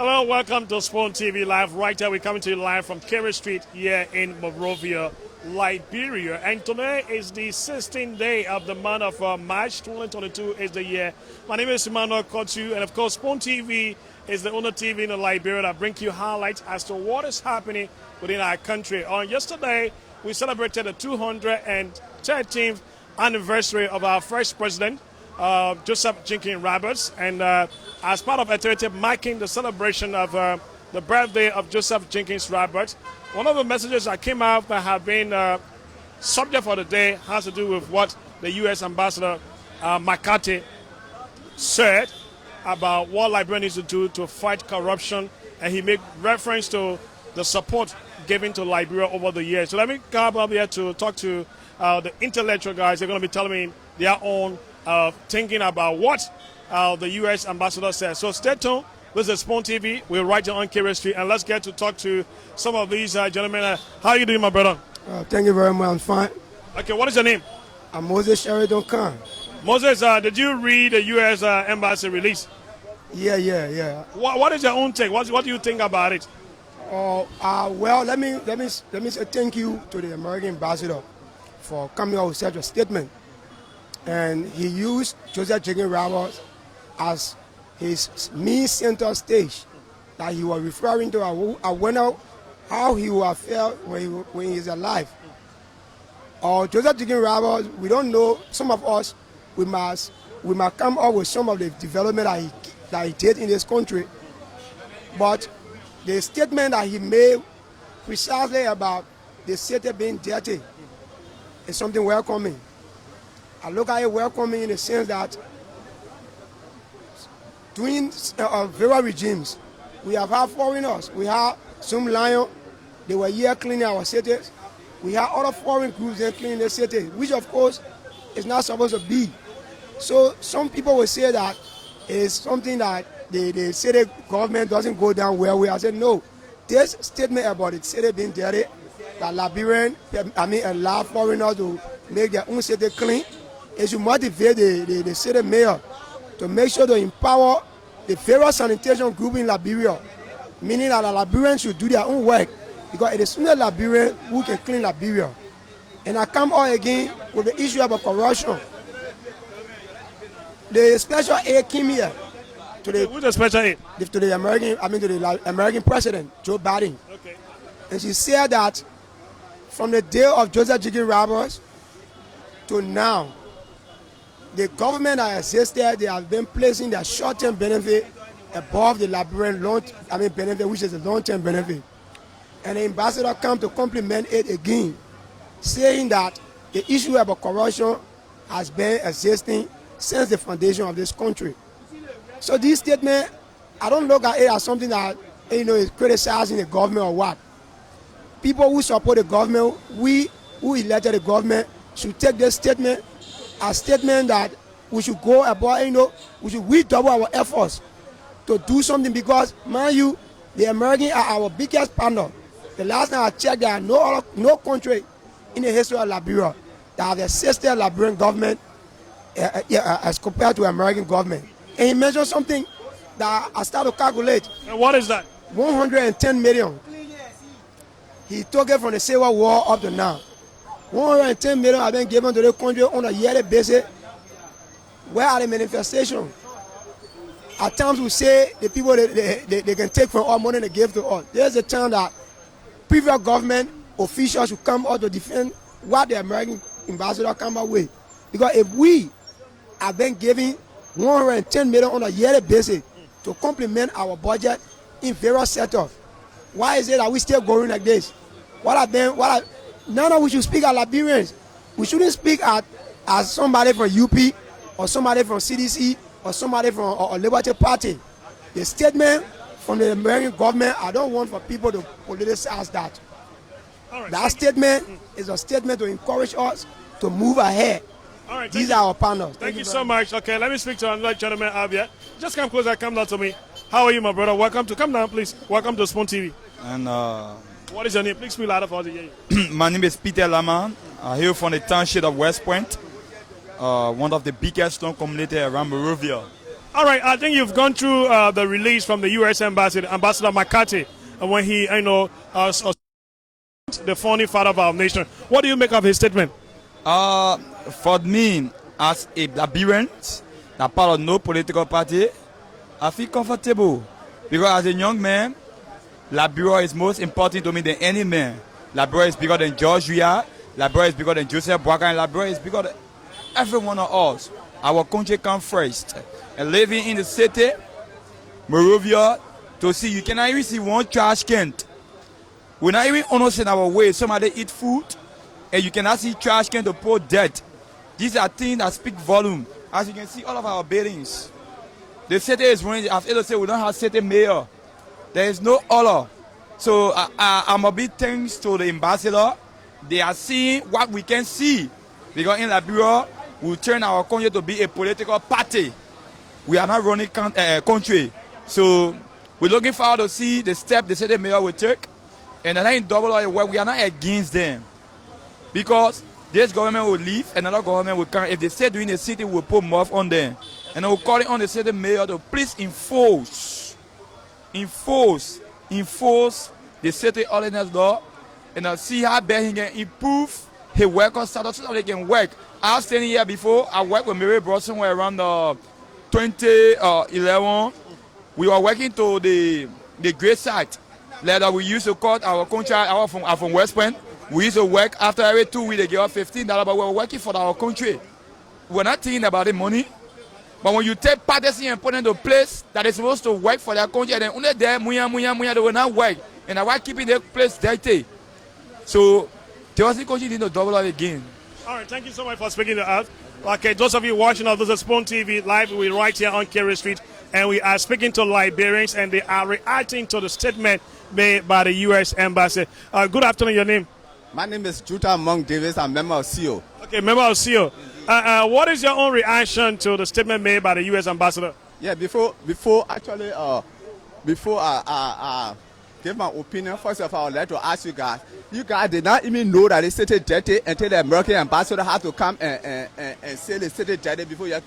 Hello, welcome to Spoon TV Live. Right here, we're coming to you live from Kerry Street here in Monrovia, Liberia. And today is the 16th day of the month of March 2022 is the year. My name is Emmanuel Kotu, and of course, Spoon TV is the only TV in Liberia that brings you highlights as to what is happening within our country. On yesterday, we celebrated the 213th anniversary of our first president, Joseph Jenkins Roberts, and as part of activity marking the celebration of the birthday of Joseph Jenkins Roberts, one of the messages that came out that have been subject for the day has to do with what the U.S. Ambassador McCarthy said about what Liberia needs to do to fight corruption, and he made reference to the support given to Liberia over the years. So let me come up here to talk to the intellectual guys. They're going to be telling me their own thinking about what the U.S. ambassador says. So stay tuned. This is Spoon TV. We're right here on Kerry Street, and let's get to talk to some of these gentlemen. How are you doing, my brother? Thank you very much. I'm fine. Okay, what is your name? I'm Moses Sheridan Khan. Moses, did you read the U.S. embassy release? Yeah. What is your own take? What do you think about it? Well, let me say thank you to the American ambassador for coming out with such a statement. And he used Joseph Jenkins Roberts as his main center stage that he was referring to. I wonder how he will feel when he is alive. Joseph Jenkins Roberts, we don't know. Some of us, we must come up with some of the development that he did in this country. But the statement that he made precisely about the city being dirty is something welcoming. I look at it welcoming in the sense that during various regimes, we have had foreigners. We have some lion, they were here cleaning our cities. We have other foreign groups there cleaning the city, which of course is not supposed to be. So some people will say that it's something that the city government doesn't go down well. I said no. This statement about the city being dirty, that Liberians, allow foreigners to make their own city clean, it should motivate the city mayor to make sure to empower the various sanitation group in Liberia, meaning that the Liberians should do their own work, because it is only Liberians who can clean Liberia. And I come on again with the issue about corruption. The special aid came here to Who's the special aid? To the American president, Joe Biden. Okay. And she said that from the day of Joseph Jenkins Roberts to now, the government that existed, they have been placing their short-term benefit above the Liberian benefit, which is a long-term benefit. And the ambassador come to compliment it again, saying that the issue about corruption has been existing since the foundation of this country. So this statement, I don't look at it as something that is criticizing the government or what. People who support the government, we who elected the government, should take this statement a statement that we should go about, we should redouble our efforts to do something, because, mind you, the Americans are our biggest partner. The last time I checked, there are no country in the history of Liberia that have assisted Liberian government as compared to American government. And he mentioned something that I started to calculate. And what is that? 110 million. He took it from the Civil War up to now. 110 million have been given to the country on a yearly basis. Where are the manifestations? At times we say the people they can take from our money and give to us. There's a time that previous government officials should come out to defend what the American ambassador come up with. Because if we have been giving 110 million on a yearly basis to complement our budget in various sectors, why is it that we still going like this? Now we should speak as Liberians. We shouldn't speak as somebody from UP or somebody from CDC or somebody from a Liberty Party. The statement from the American government, I don't want for people to politicize that. Right, that statement is a statement to encourage us to move ahead. All right, these are our partners. Thank you so much. Okay, let me speak to another gentleman out here. Just come closer, come down to me. How are you, my brother? Come down, please. Welcome to Spoon TV. And what is your name? Please speak louder for us to hear you. My name is Peter Laman. I hail from the township of West Point, one of the biggest slum communities around Monrovia. All right, I think you've gone through the release from the U.S. Embassy, Ambassador McCarthy, when he, the founding father of our nation. What do you make of his statement? For me, as a Liberian, that part of no political party, I feel comfortable because as a young man, Liberia is most important to me than any man. Liberia is bigger than George Weah. Liberia is bigger than Joseph Boakai. And Liberia is bigger than every one of us. Our country comes first. And living in the city, Monrovia, to see, you cannot even see one trash can. We're not even honest our way. Somebody eat food, and you cannot see trash can to pour dirt. These are things that speak volume. As you can see, all of our buildings. The city is running. As Elo said, we don't have city mayor. There is no order. So I'm a big thanks to the ambassador. They are seeing what we can see. Because in Liberia, we turn our country to be a political party. We are not running country. So we're looking forward to see the step the city mayor will take. And then in double work, we are not against them. Because this government will leave, another government will come. If they stay doing the city, we'll put more on them. And we'll call it on the city mayor to please enforce the city ordinance law and see how best he can improve his worker status so that they can work. I was standing here before. I worked with Mary Bronson around 2011. We were working to the great site. Later, we used to cut our contract from West Point. We used to work after every 2 weeks, they give us $15, but we were working for our country. We're not thinking about the money. But when you take parties and put them to a place that is supposed to work for their country, and then only there, they will not work. And I was keeping their place dirty. So, the Aussie country need to double up again. All right, thank you so much for speaking to us. Okay, those of you watching us, this is Spoon TV Live. We're right here on Kerry Street, and we are speaking to Liberians, and they are reacting to the statement made by the U.S. Embassy. Good afternoon, your name? My name is Juta Monk Davis. I'm a member of CO. Okay, member of CO. What is your own reaction to the statement made by the U.S. Ambassador? Yeah, before I give my opinion, first of all, I'd like to ask you guys did not even know that the city dirty until the American ambassador had to come and say the city dirty before you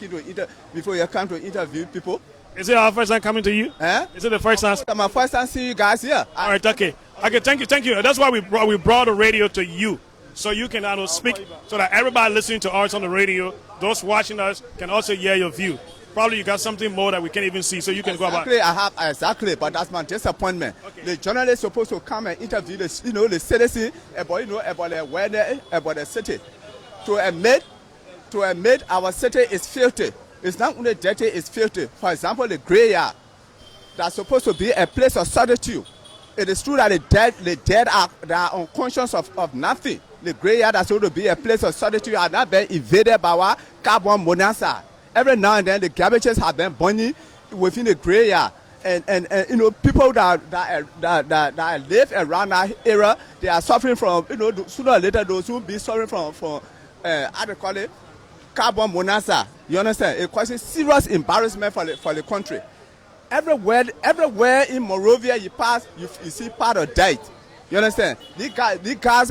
come to interview people. Is it our first time coming to you? Is it the first time? My first time seeing you guys here. All right, okay. Okay, thank you. That's why we brought the radio to you, so you can speak, so that everybody listening to us on the radio, those watching us, can also hear your view. Probably you got something more that we can't even see, so you can go about. Exactly, but that's my disappointment. Okay. The journalist is supposed to come and interview the citizen about the city. To admit our city is filthy. It's not only dirty, it's filthy. For example, the graveyard that's supposed to be a place of solitude. It is true that the dead are unconscious of nothing. The graveyard that's supposed to be a place of solitude are not being invaded by our carbon monoxide. Every now and then the garbages have been burning within the graveyard. And people that live around that area, they are suffering from, sooner or later those who will be suffering from how do you call it? Carbon monoxide. You understand? It causes serious embarrassment for the country. Everywhere in Monrovia you pass, you see part of dirt. You understand? These guys, they don't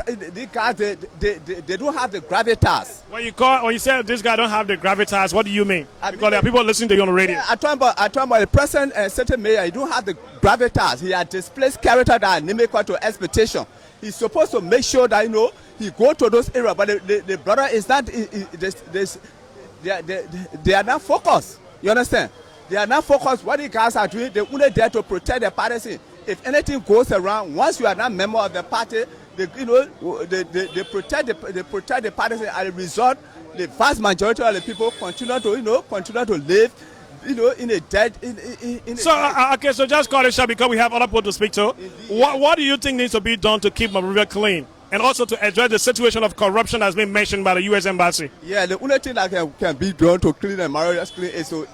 have the gravitas. When you say this guy don't have the gravitas, what do you mean? Because there are people listening to you on the radio. Yeah, I talk about the president and city mayor. He don't have the gravitas. He has displaced character that are anemic to expectation. He's supposed to make sure that he go to those areas, but the brother is not. They are not focused. You understand? They are not focused. What the guys are doing, they're only there to protect the party. If anything goes around, once you are not a member of the party, they protect the party. As a result, the vast majority of the people continue to live, in a dead. Okay, so just call it short because we have other people to speak to. What do you think needs to be done to keep Monrovia clean? And also to address the situation of corruption that's been mentioned by the U.S. Embassy. Yeah, the only thing that can be done to clean the Monrovia clean is to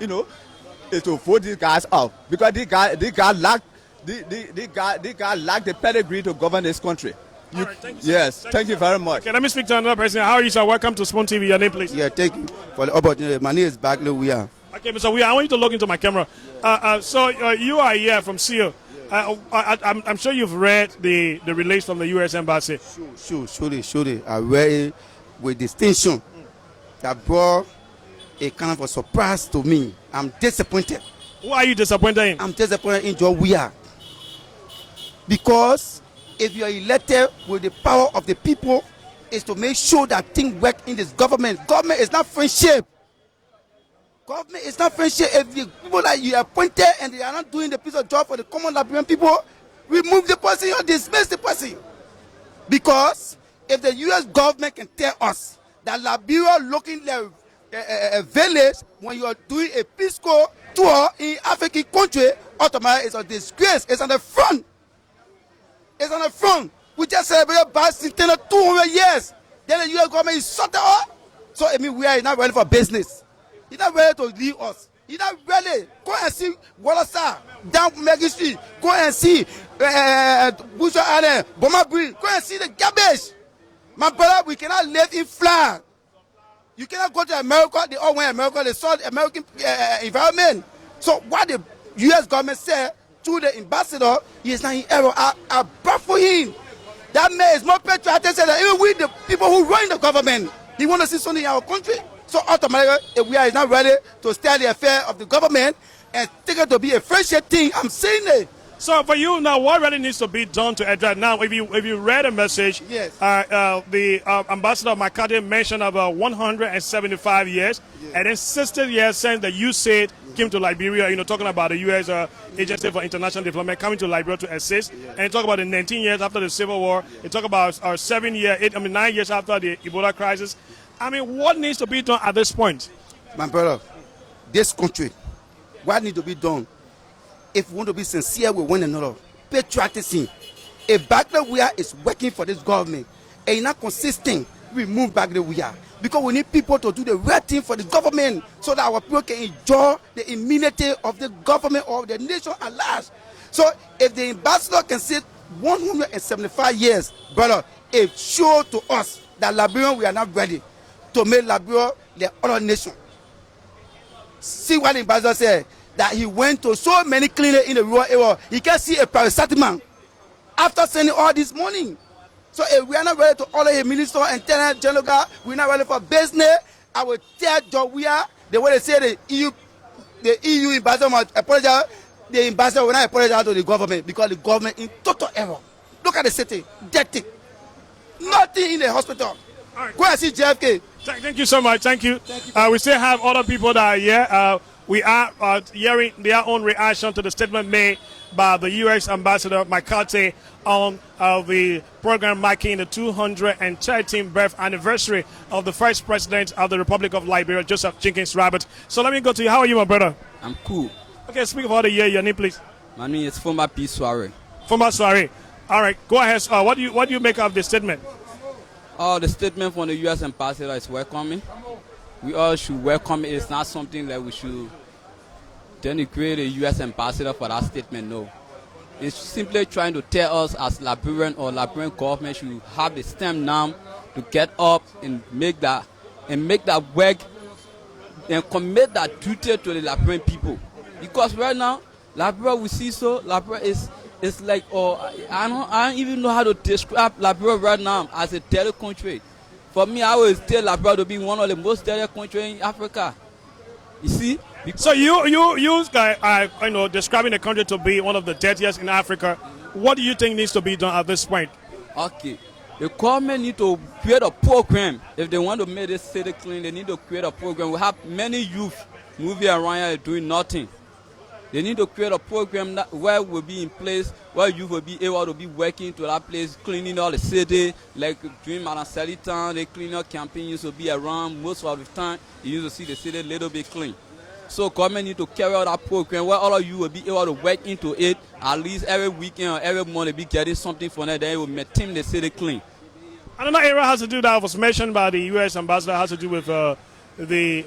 vote these guys out, because these guys lack the pedigree to govern this country. All right, thank you. Yes, thank you very much. Okay, let me speak to another person. How are you, sir? Welcome to Spoon TV. Your name, please. Yeah, thank you for the opportunity. My name is Bagley Weah. Okay, Mr. Weah, I want you to look into my camera. So you are here from CO. I'm sure you've read the release from the U.S. Embassy. Surely. I read it with distinction. That brought a kind of a surprise to me. I'm disappointed. Who are you disappointed in? I'm disappointed in John Weah. Because if you are elected with the power of the people, is to make sure that things work in this government. Government is not friendship. Government is not friendship. If the people that you appointed and they are not doing the piece of job for the common Liberian people, remove the person or dismiss the person. Because if the U.S. government can tell us that Liberia looking like a village when you are doing a peace tour in African country, automatically it's a disgrace. It's on the front. It's on the front. We just celebrated bicentennial 200 years. Then the U.S. government is shut up. So I mean, we are not ready for business. He's not ready to leave us. He's not ready. Go and see Wallace down Maggie Street. Go and see Bush Island, Boma Bridge. Go and see the garbage. My brother, we cannot live in flag. You cannot go to America. They all went America. They saw the American environment. So what the U.S. government said to the ambassador, he is not in error. I baffle him. That man is more patriotic than even we, the people who run the government. He want to see something in our country. So automatically, if we are not ready to start the affair of the government and take it to be a friendship thing, I'm saying it. So for you now, what really needs to be done to address now? If you read a message, yes. The Ambassador McCarthy mentioned about 175 years, yes. And then 60 years since the USAID came to Liberia. Talking about the U.S. Agency for International Development coming to Liberia to assist, yes. And talk about the 19 years after the Civil War. Yes. They talk about 9 years after the Ebola crisis. I mean, what needs to be done at this point? My brother, this country, what needs to be done? If we want to be sincere with one another, patriotism. If Bagley Weah is working for this government and it's not consistent, remove Bagley Weah. Because we need people to do the right thing for the government so that our people can enjoy the immunity of the government or the nation at large. So if the ambassador can say 175 years, brother, it shows to us that Liberians, we are not ready to make Liberia the other nation. See what the ambassador said. That he went to so many clinics in the rural area, he can see a private man after sending all this money. So if we are not ready to order a minister and tell him, General, we're not ready for business, I will tell John Weah, the way they say the EU ambassador must apologize, the ambassador will not apologize to the government because the government in total error. Look at the city, dirty. Nothing in the hospital. Right. Go and see JFK. Thank you so much. Thank you. We still have other people that are here. We are hearing their own reaction to the statement made by the U.S. Ambassador McCarthy on the program marking the 213th birth anniversary of the first president of the Republic of Liberia, Joseph Jenkins Robert. So let me go to you. How are you, my brother? I'm cool. Okay, speak about the year. Your name, please. My name is Former P. Soiree. Former Soiree. All right, go ahead. What do you make of the statement? The statement from the U.S. Ambassador is welcoming. We all should welcome it. It's not something that we should denigrate the U.S. Ambassador for that statement, no. It's simply trying to tell us as Liberian or Liberian government should have the stem now to get up and make that work and commit that duty to the Liberian people. Because right now, Liberia, we see Liberia is like, I don't even know how to describe Liberia right now as a dirty country. For me, I would tell Liberia to be one of the most dirty countries in Africa. You see? So you guys are describing the country to be one of the dirtiest in Africa. What do you think needs to be done at this point? Okay. The government need to create a program. If they want to make this city clean, they need to create a program. We have many youth moving around here doing nothing. They need to create a program where will be in place, where you will be able to be working to that place, cleaning all the city. Like during Madam Sally time, the cleanup campaign used to be around. Most of the time, you used to see the city a little bit clean. So government need to carry out that program where all of you will be able to work into it. At least every weekend or every month, be getting something from it. Then it will maintain the city clean. Another area has to do that was mentioned by the U.S. ambassador has to do with the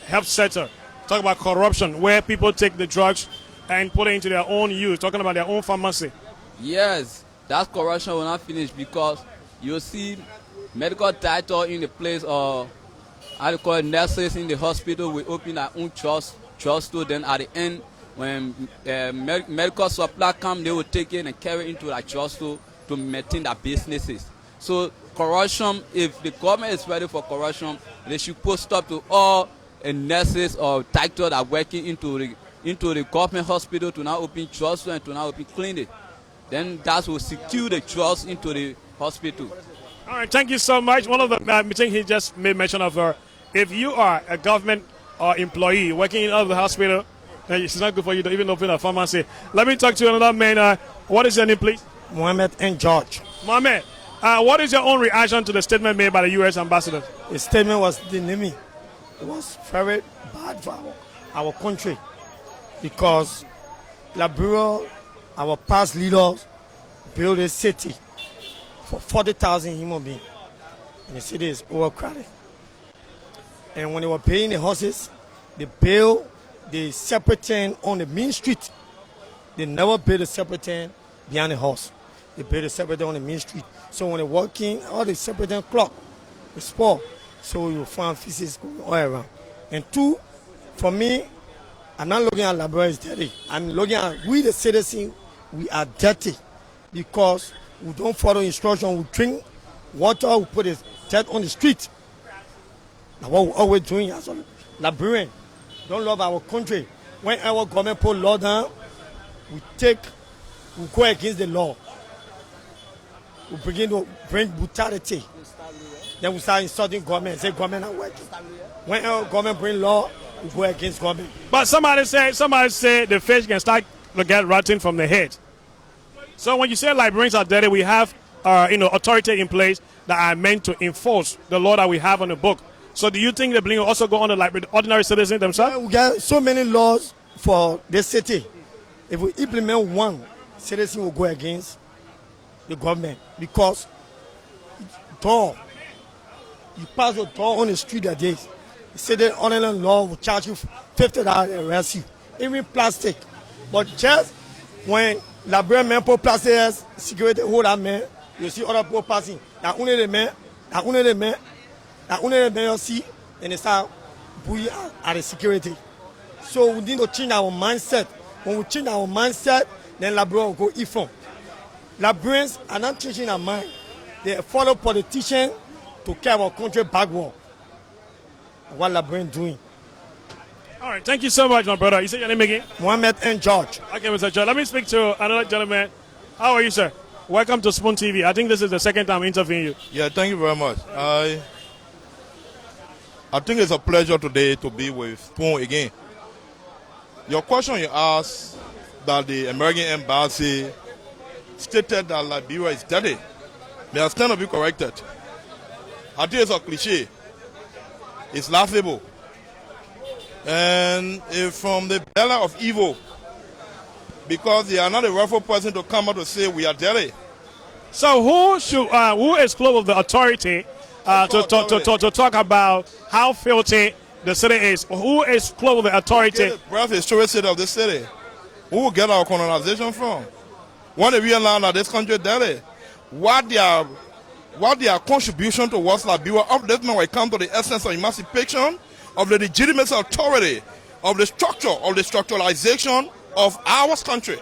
health sector. Talk about corruption, where people take the drugs and put it into their own use, talking about their own pharmacy. Yes, that corruption will not finish because you see medical doctor in the place or I call it nurses in the hospital will open their own trust store. Then at the end, when medical supply come, they will take it and carry it into that trust store to maintain their businesses. So corruption, if the government is ready for corruption, they should put stop to all nurses or doctors are working into the government hospital to now open trust and to now open clinic. Then that will secure the trust into the hospital. All right, thank you so much. One of the things he just made mention of, if you are a government employee working in the hospital, it's not good for you to even open a pharmacy. Let me talk to another man. What is your name, please? Mohammed and George. Mohammed, what is your own reaction to the statement made by the U.S. ambassador? The statement was demeaning. It was very bad for our country because Liberia, our past leaders, built a city for 40,000 human beings. And the city is overcrowded. And when they were paying the horses, they built the separate tent on the main street. They never built a separate tent behind the horse. They built a separate tent on the main street. So when they walk in, all the separate tent clock is spoiled. So you find feces going all around. And two, for me, I'm not looking at Liberia as dirty. I'm looking at we the citizens, we are dirty because we don't follow instruction. We drink water, we put the dirt on the street. That's what we're always doing as a Liberian. Don't love our country. When our government put law down, we go against the law. We begin to bring brutality. Then we start insulting government, say government not working. When our government bring law, we go against government. But somebody say the fish can start to get rotten from the head. So when you say Liberians are dirty, we have authority in place that are meant to enforce the law that we have on the book. So do you think the blame will also go on the ordinary citizens themselves? Yeah, we got so many laws for this city. If we implement one, citizens will go against the government because you pass the door on the street that day. You say the ordinary law will charge you $50 and arrest you. Even plastic. But just when Liberian men put plastic as security hold that man, you see other people passing. That only the man you see, and they start bullying at the security. So we need to change our mindset. When we change our mindset, then Liberia will go ifon. Liberians are not changing their mind. They follow politicians to carry our country backward. What Liberians doing? All right, thank you so much, my brother. You say your name again? Mohammed and George. Okay, Mr. George. Let me speak to another gentleman. How are you, sir? Welcome to Spoon TV. I think this is the second time interviewing you. Yeah, thank you very much. I think it's a pleasure today to be with Spoon again. Your question you asked that the American embassy stated that Liberia is dirty. May I stand to be corrected? I think it's a cliche. It's laughable. And it's from the belly of evil. Because they are not a rightful person to come out to say we are dirty. So who is close of the authority to talk about how filthy the city is? Who is close of the authority? The breath historic city of the city. Who will get our colonization from? When they realize that this country is dirty, what their contribution towards Liberia upliftment when it comes to the essence of emancipation, of the legitimate authority, of the structure, of the structuralization of our country.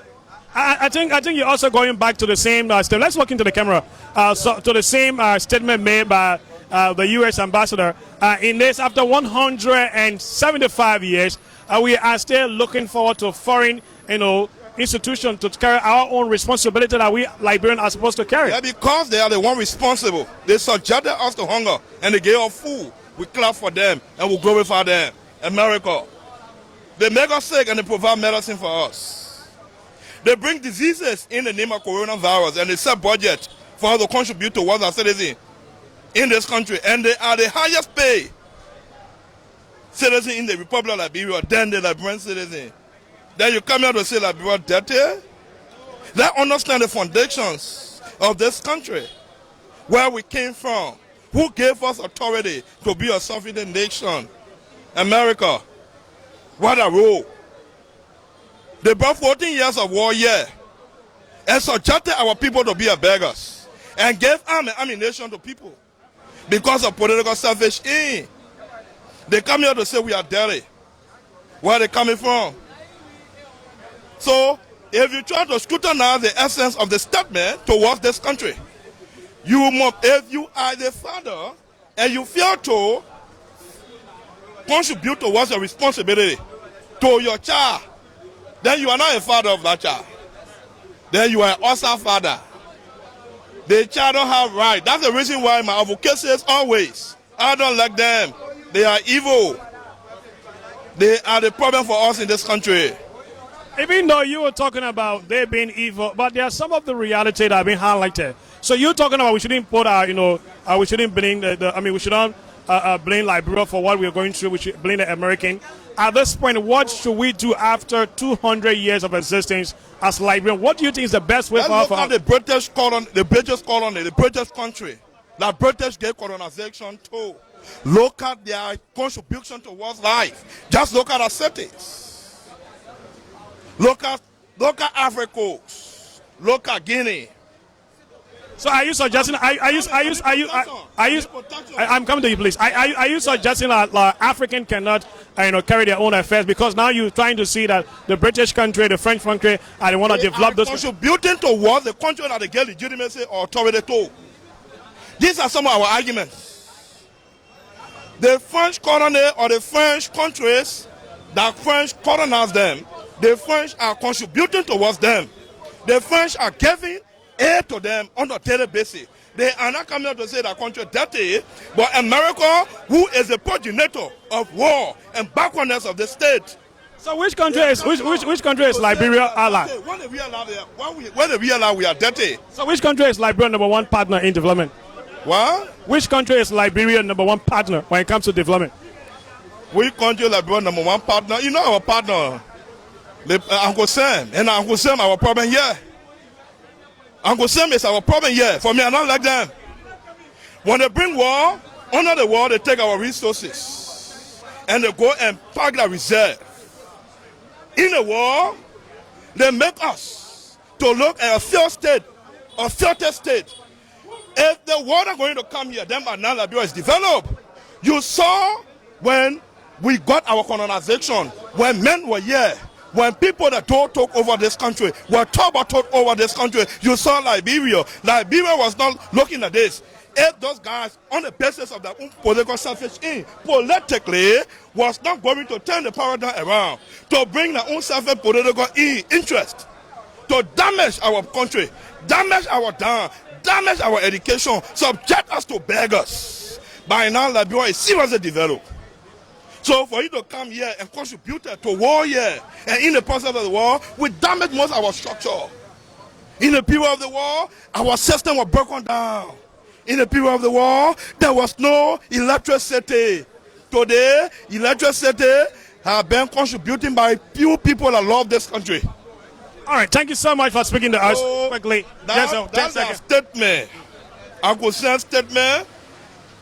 I think you're also going back to the same statement. Let's walk into the camera. To the same statement made by the U.S. ambassador. In this, after 175 years, we are still looking forward to foreign, institutions to carry our own responsibility that we Liberians are supposed to carry. Yeah, because they are the one responsible. They subjected us to hunger and they gave us food. We clap for them and we glorify them. America. They make us sick and they provide medicine for us. They bring diseases in the name of coronavirus and they set budget for us to contribute towards our citizens in this country. And they are the highest paid citizen in the Republic of Liberia than the Liberian citizen. Then you come here to say Liberia dirty? They understand the foundations of this country, where we came from, who gave us authority to be a sovereign nation. America. What a role. They brought 14 years of war here and subjected our people to be a beggars and gave ammunition to people because of political selfish aim. They come here to say we are dirty. Where are they coming from? So, if you try to scrutinize the essence of the statement towards this country, you must, if you are the father and you fail to contribute towards your responsibility to your child, then you are not a father of that child. Then you are also father. The child don't have right. That's the reason why my advocate says always, I don't like them. They are evil. They are the problem for us in this country. Even though you were talking about they being evil, but there are some of the reality that have been highlighted. So you're talking about we shouldn't put we shouldn't blame we shouldn't blame Liberia for what we are going through. We should blame the American. At this point, what should we do after 200 years of existence as Liberian? What do you think is the best way for us? The British colony, the British country, the British gave colonization too. Look at their contribution towards life. Just look at our cities. Look at Africa. Look at Guinea. So are you suggesting? I'm coming to you, please. Are you suggesting that African cannot, carry their own affairs because now you're trying to see that the British country, the French country, and they want to develop this? Contributing towards the country that they get legitimacy or authority to. These are some of our arguments. The French colony or the French countries that French colonized them, the French are contributing towards them. The French are giving aid to them on a daily basis. They are not coming out to say that country dirty, but America, who is the progenitor of war and backwardness of the state. So which country is Liberia ally? When they realize we are dirty. So which country is Liberia number one partner in development? What? Which country is Liberia number one partner when it comes to development? Which country is Liberia number one partner? You know our partner, Uncle Sam, and Uncle Sam our problem here. Uncle Sam is our problem here. For me, I don't like them. When they bring war, under the war, they take our resources. And they go and pack the reserve. In the war, they make us to look at a failed state, a failed state. If the water going to come here, then another Liberia is developed. You saw when we got our colonization, when men were here, when people that took over this country were took over this country, you saw Liberia. Liberia was not looking at this. If those guys, on the basis of their own political selfish aim, politically, was not going to turn the paradigm around, to bring their own selfish political interest, to damage our country, damage our town, damage our education, subject us to beggars. By now, Liberia is seriously developed. So for you to come here and contribute to war here, and in the process of the war, we damage most of our structure. In the period of the war, our system was broken down. In the period of the war, there was no electricity. Today, electricity has been contributed by few people that love this country. All right, thank you so much for speaking to us quickly. That's a statement. I could send statement.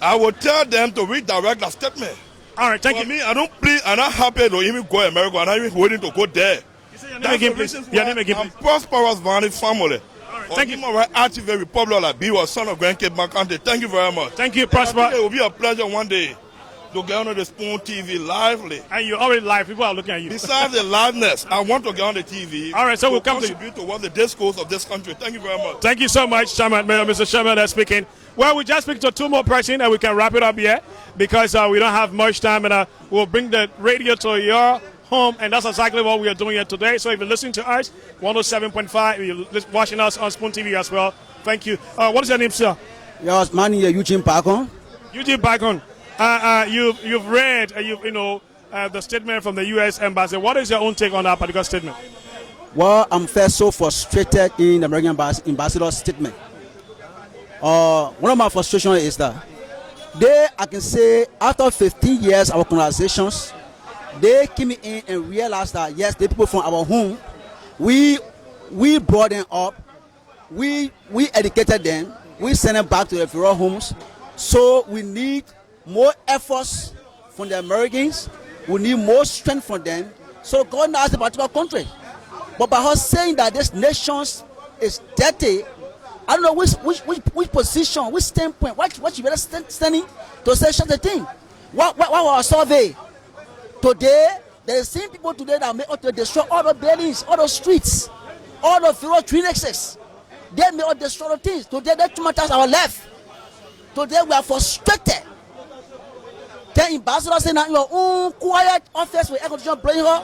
I will tell them to redirect the statement. All right, thank you. For me, I'm not happy to even go to America. I'm not even waiting to go there. That's the reason why I'm prosperous family. Thank you. I'm active in Republic like be a son of grandkid McCarthy. Thank you very much. Thank you, Prosper. It will be a pleasure one day to get on the Spoon TV lively. And you're already live. People are looking at you. Besides the liveness, I want to get on the TV. All right, so we'll come contribute towards the discourse of this country. Thank you very much. Thank you so much, Chairman, Mr. Chairman, that's speaking. Well, we just speak to two more persons and we can wrap it up here because we don't have much time, and we'll bring the radio to your home, and that's exactly what we are doing here today. So if you're listening to us, 107.5, you're watching us on Spoon TV as well. Thank you. What is your name, sir? Yes, my name is Eugene Bacon. Eugene Bacon. You've read, the statement from the U.S. Embassy. What is your own take on that particular statement? Well, I'm first so frustrated in the American ambassador's statement. One of my frustrations is that I can say, after 15 years of conversations, they came in and realized that yes, the people from our home, we brought them up, we educated them, we sent them back to their rural homes. So we need more efforts from the Americans. We need more strength from them. So God knows the particular country. But by her saying that this nation is dirty, I don't know which position, which standpoint, what you better standing to say such a thing. What was our survey? Today, there are the same people today that may ought to destroy all the buildings, all the streets, all the federal clinics. They may ought to destroy the things. Today, the 2 matters are left. Today, we are frustrated. Then ambassador say now your own quiet office with air conditioner blowing her,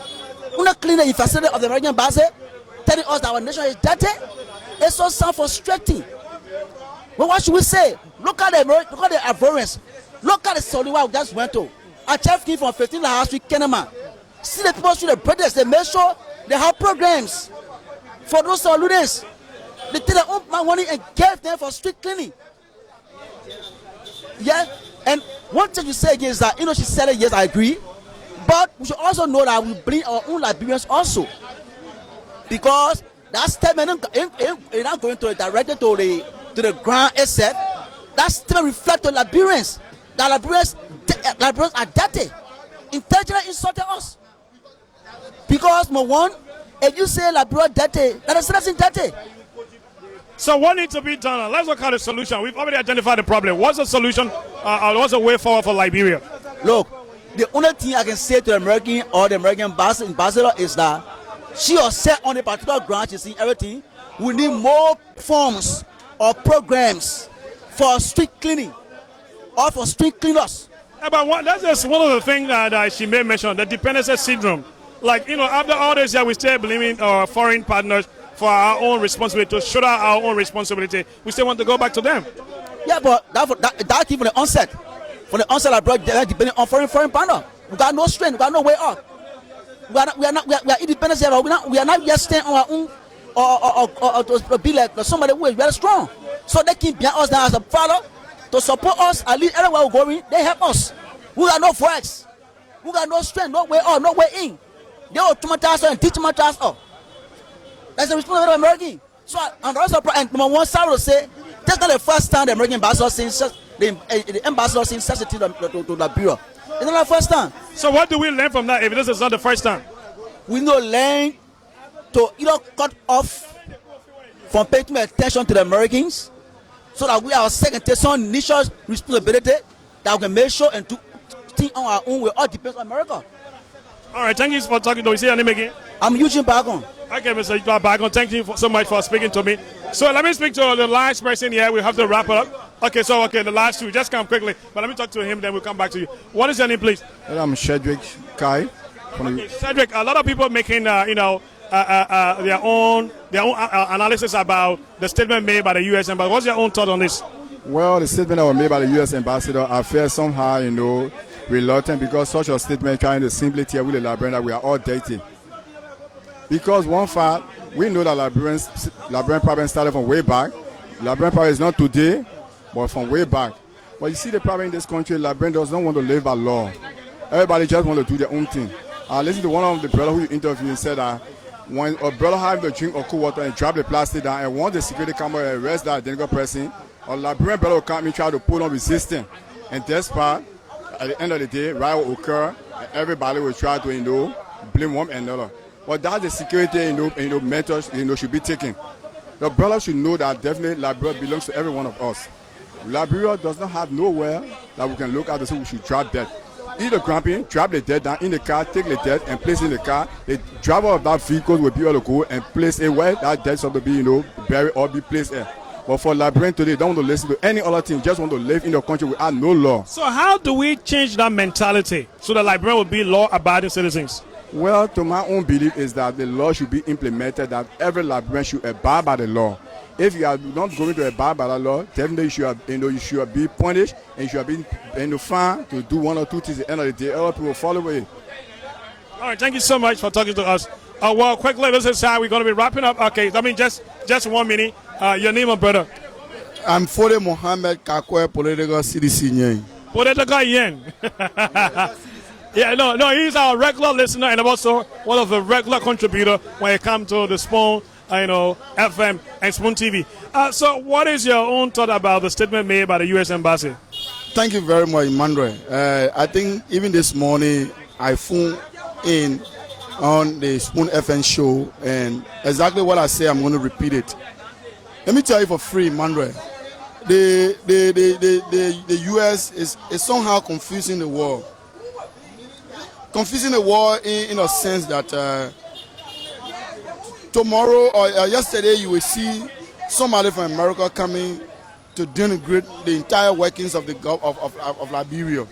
not clean the facility of the American embassy, telling us that our nation is dirty. It's so sound frustrating. But what should we say? Look at the Liberians. Look at the Soliwa we just went to. A chef came from 15 High Street, Kenema. See the people through the brothers. They make sure they have programs for those Soluders. They take their own money and gave them for street cleaning. Yeah, and one thing you say again is that, she said it, yes, I agree. But we should also know that we bring our own Liberians also. Because that statement is not going to directly to the ground itself. That statement reflects to Liberians. That Liberians are dirty. Intentionally insulting us. Because, number one, if you say Liberia dirty, that is citizen dirty. So what needs to be done? Let's look at the solution. We've already identified the problem. What's the solution? What's the way forward for Liberia? Look, the only thing I can say to the American or the American ambassador is that she herself on a particular ground, she's seeing everything. We need more forms or programs for street cleaning or for street cleaners. Yeah, but that's just one of the things that she may mention, the dependency syndrome. Like, after all this year, we still blaming our foreign partners for our own responsibility, to shoulder our own responsibility. We still want to go back to them. Yeah, but that came from the onset. From the onset, I brought depending on foreign partner. We got no strength. We got no way up. We are independent. We are not yet staying on our own or to be like somebody who is very strong. So they keep behind us now as a father to support us. At least everywhere we're going, they help us. We got no voice. We got no strength, no way up, no way in. They will traumatize us and traumatize us. That's the responsibility of American. So, and also, and number one, Sarah will say, that's not the first time the American ambassador since the ambassador since such a thing to Liberia. It's not the first time. So, what do we learn from that if this is not the first time? We need to learn to cut off from paying too much attention to the Americans, so that we ourselves can take some initial responsibility that we can make sure and do things on our own. We all depend on America. All right, thank you for talking to me. Say your name again. I'm Eugene Bagon. Okay, Mr. Bagon, thank you so much for speaking to me. So let me speak to the last person here. We have to wrap it up. Okay, the last two. Just come quickly. But let me talk to him, then we'll come back to you. What is your name, please? I'm Cedric Kai. Okay, Cedric, a lot of people making, their own analysis about the statement made by the U.S. Embassy. What's your own thought on this? Well, the statement that was made by the U.S. ambassador, I feel somehow, reluctant, because such a statement trying to simply tell the Liberians that we are all dirty. Because one fact, we know that Liberian problem started from way back. Liberian problem is not today, but from way back. But you see the problem in this country, Liberian does not want to live by law. Everybody just want to do their own thing. I listened to one of the brothers who you interviewed and said that when a brother have to drink or cool water and drop the plastic down, and once the security camera arrest that identical person, a Liberian brother will come and try to pull on resistance. And that's part, at the end of the day, riot will occur, and everybody will try to, blame one another. But that's the security, measures, should be taken. The brother should know that definitely Liberia belongs to every one of us. Liberia does not have nowhere that we can look at and say we should drop dead. Either grabbing, drop the dead down in the car, take the dead and place in the car. The driver of that vehicle will be able to go and place it where that dead is to be, buried or be placed there. But for Liberians today, they don't want to listen to any other thing, just want to live in the country without no law. So how do we change that mentality so that Liberians will be law-abiding citizens? Well, to my own belief is that the law should be implemented, that every Liberian should abide by the law. If you are not going to abide by the law, definitely you should be punished and you should be fined to do one or two things at the end of the day. Other people will follow it. All right, thank you so much for talking to us. Well, quickly, this is how we're going to be wrapping up. Okay, just 1 minute. Your name, my brother? I'm Fode Mohammed Kakwe, political CDC. Political Yen. Yeah, no, he's our regular listener and also one of the regular contributors when it comes to the Spoon, FM and Spoon TV. So what is your own thought about the statement made by the U.S. Embassy? Thank you very much, Emmanuel. I think even this morning I phoned in on the Spoon FM show, and exactly what I say, I'm going to repeat it. Let me tell you for free, Emmanuel. The U.S. is somehow confusing the world. Confusing the world in a sense that tomorrow or yesterday you will see somebody from America coming to denigrate the entire workings of Liberia.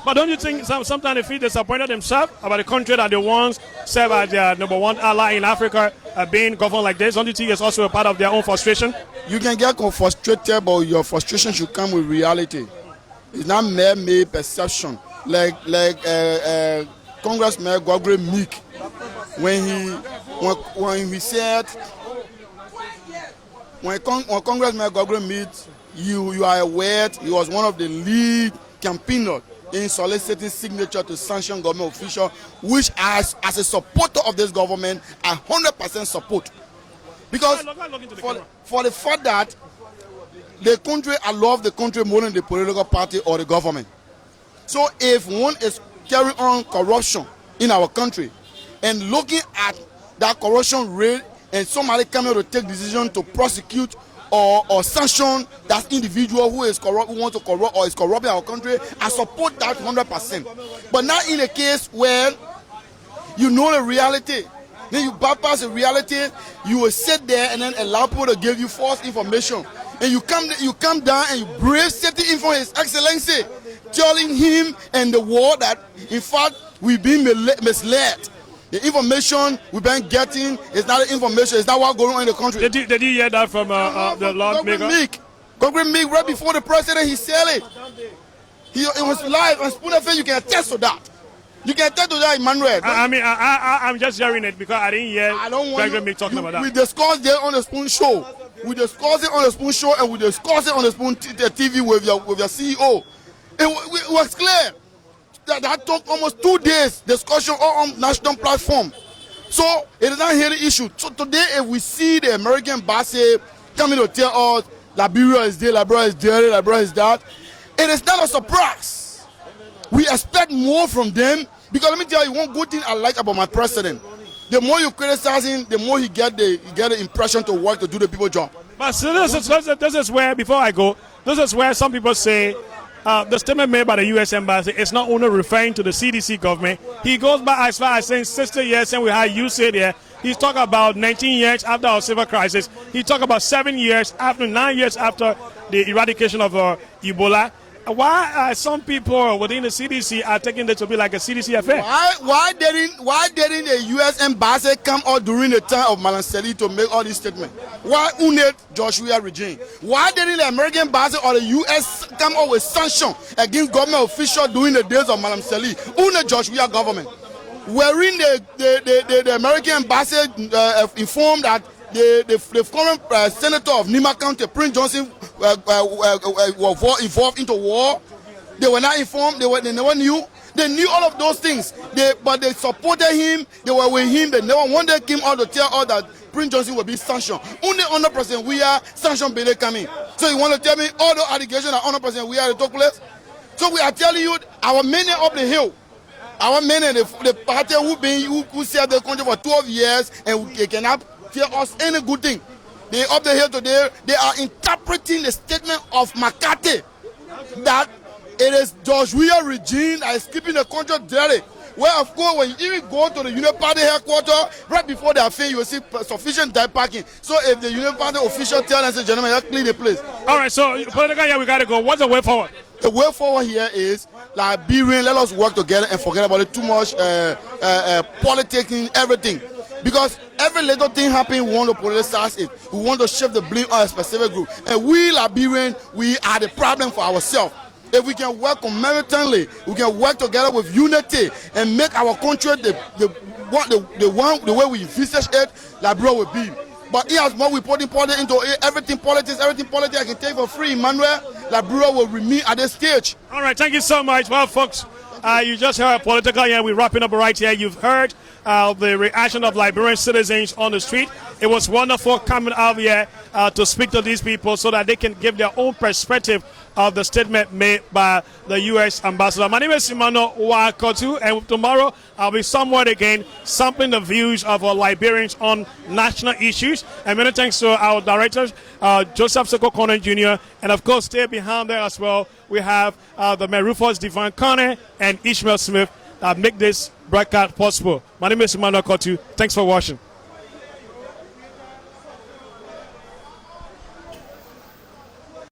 But don't you think sometimes they feel disappointed themselves about the country that they once serve as their number one ally in Africa being governed like this? Don't you think it's also a part of their own frustration? You can get frustrated, but your frustration should come with reality. It's not mere perception. Like Congressman Gwagre Meek, when he said, when Congressman Gwagre Meek, you are aware he was one of the lead campaigners in soliciting signature to sanction government official, which as a supporter of this government, I 100% support. Because for the fact that the country, I love the country more than the political party or the government. So if one is carrying on corruption in our country and looking at that corruption rate and somebody coming to take decision to prosecute or sanction that individual who is corrupt, who wants to corrupt or is corrupting our country, I support that 100%. But not in a case where you know the reality, then you bypass the reality, you will sit there and then allow people to give you false information. And you come down and you brave certain info His Excellency, telling him and the world that in fact we've been misled. The information we've been getting is not the information, it's not what's going on in the country. Did you hear that from the lawmaker? Congress Meek, right before the president, he said it. It was live on Spoon FM, you can attest to that. You can attest to that, Emmanuel. I'm just hearing it because I didn't hear Congress Meek talking about that. We discussed it on the Spoon show. We discussed it on the Spoon show and we discussed it on the Spoon TV with your CEO. It was clear. That took almost 2 days discussion on national platform. So it is not here the issue. So today, if we see the American embassy coming to tell us Liberia is there, Liberia is there, Liberia is that, it is not a surprise. We expect more from them because let me tell you one good thing I like about my president. The more you criticize him, the more he get the impression to work to do the people's job. But so this is where, before I go, this is where some people say the statement made by the U.S. Embassy is not only referring to the CDC government. He goes back as far as saying 60 years, and we had you say there. He's talking about 19 years after our civil crisis. He talked about 9 years after the eradication of Ebola. Why some people within the CDC are taking this to be like a CDC affair? Why didn't the U.S. Embassy come out during the time of Malanseli to make all these statements? Why unit Joshua regime? Why didn't the American Embassy or the U.S. come out with sanctions against government officials during the days of Malanseli? Unit Joshua government. Wherein the American Embassy informed that the current senator of Nima County, Prince Johnson, were involved into war. They were not informed. They never knew. They knew all of those things. But they supported him. They were with him. They never wanted him out to tell us that Prince Johnson will be sanctioned. Only 100% we are sanctioned by coming. So you want to tell me all the allegations are 100% we are the took place? So we are telling you our men up the hill. Our men and the party who served the country for 12 years and they cannot tell us any good thing. They up the hill today, they are interpreting the statement of McCarthy that it is Joshua regime that is keeping the country dirty. Well, of course, when you even go to the Union Party headquarters, right before the affair, you will see sufficient time parking. So if the Union Party official tell us, gentlemen, let's clean the place. All right, so political here, we got to go. What's the way forward? The way forward here is Liberian, let us work together and forget about it too much politics and everything. Because every little thing happen, we want to politicize it. We want to shift the blame on a specific group. And we Liberians, we are the problem for ourselves. If we can work concomitantly, we can work together with unity and make our country the way we envisage it, Liberia will be. But he has more we putting politics into it, everything politics I can take for free, Emmanuel. Liberia will remain at this stage. All right, thank you so much. Well, folks, you just heard political here. We're wrapping up right here. You've heard the reaction of Liberian citizens on the street. It was wonderful coming out here to speak to these people so that they can give their own perspective of the statement made by the U.S. ambassador. My name is Simano Wakotu, and tomorrow I'll be somewhere again sampling the views of our Liberians on national issues. And many thanks to our directors, Joseph Soko Conan Jr., and of course, stay behind there as well. We have the Rufus Divine Connor and Ishmael Smith that make this broadcast possible. My name is Simano Wakotu. Thanks for watching.